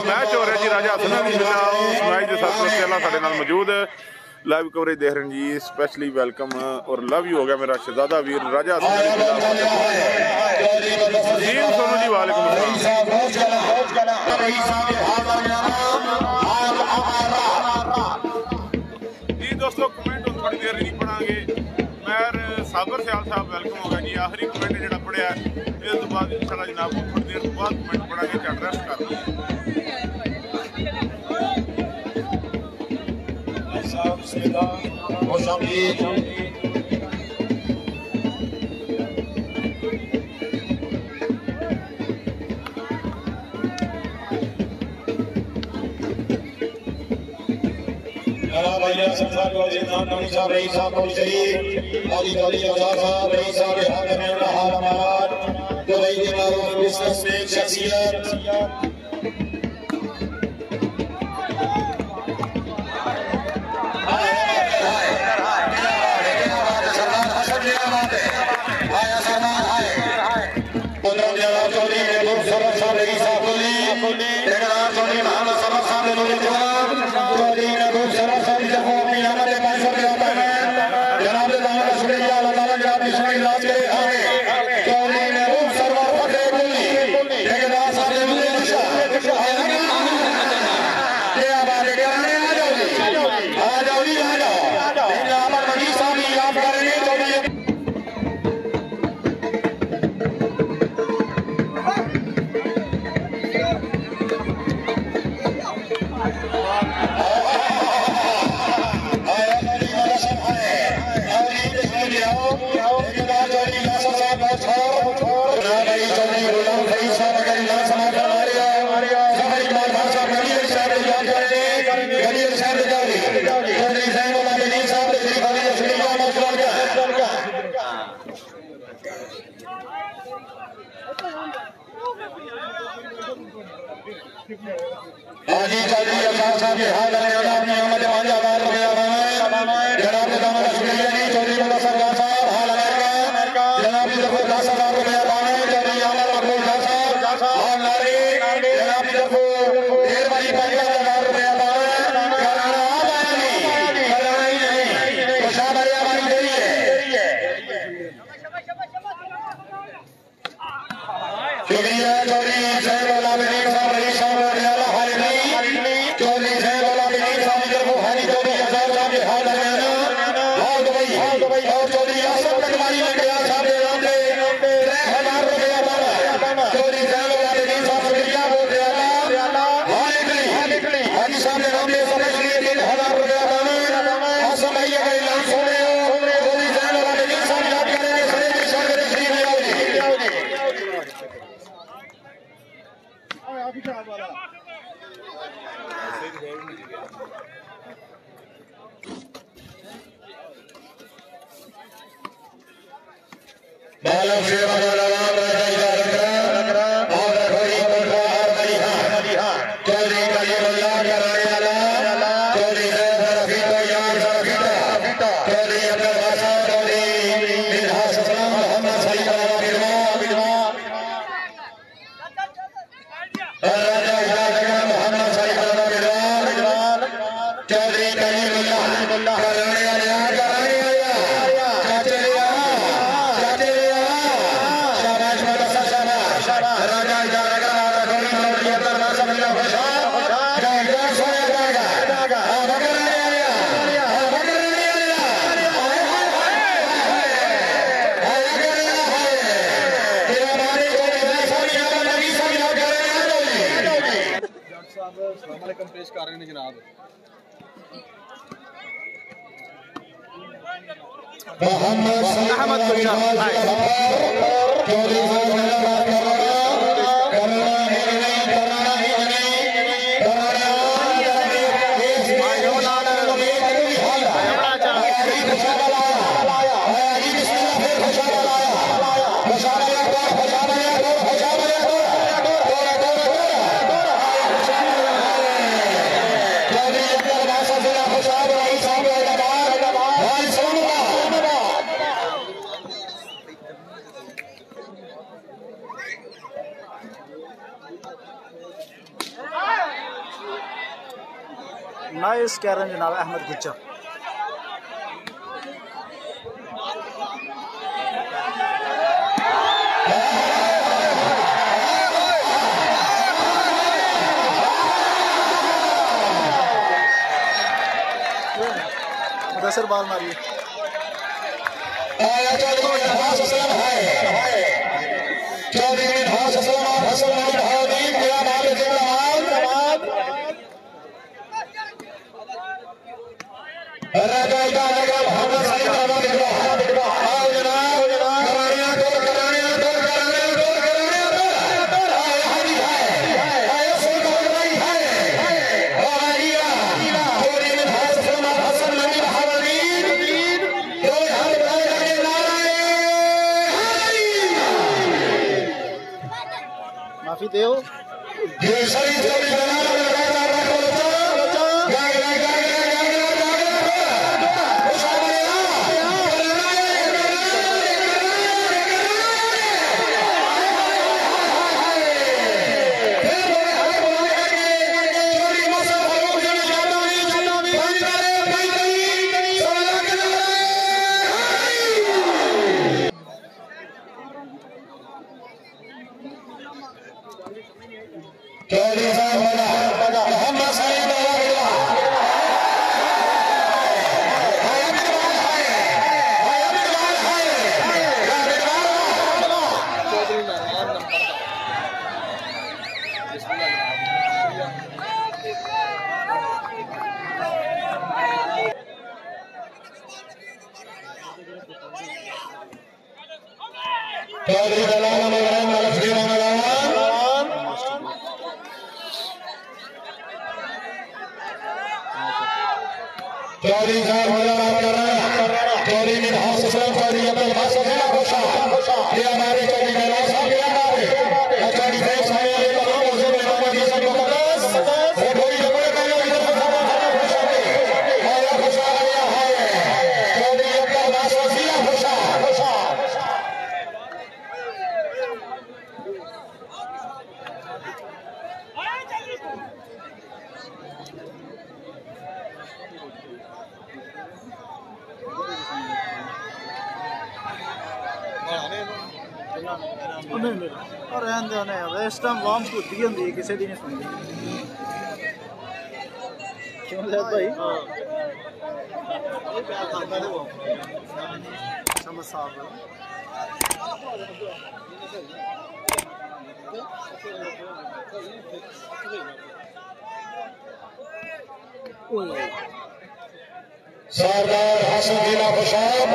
Match हो रहा जी राजा Hasan Ali match के साथ साडे नाल मौजूद लाइव कवरेज देख रहे हैं जी। स्पेशली वेलकम और लव यू हो गया मेरा शहजादा वीर राजा हसन सोनू जी। वालेकुम जी दोस्तों, कमेंट थोड़ी देर नहीं पढ़ांगे। मैं साबर सियाल साहब वेलकम होगा जी। आखिरी कमेंट जो पढ़िया इस तो बाद इंशाल्लाह जनाब थोड़ी देर तो बाद कमेंट पढ़ांगे चट रेस्ट कर पेश कर रहे हैं जनाब। नाइस कैरन जनाब अहमद गुज्जर। मुदस्सिर बाल मारिए। माफी दो। इस टाइम वार्म्स होती होंगी किसी की नहीं सुनती क्यों भाई समझ साफ सरदार हसन खुशाब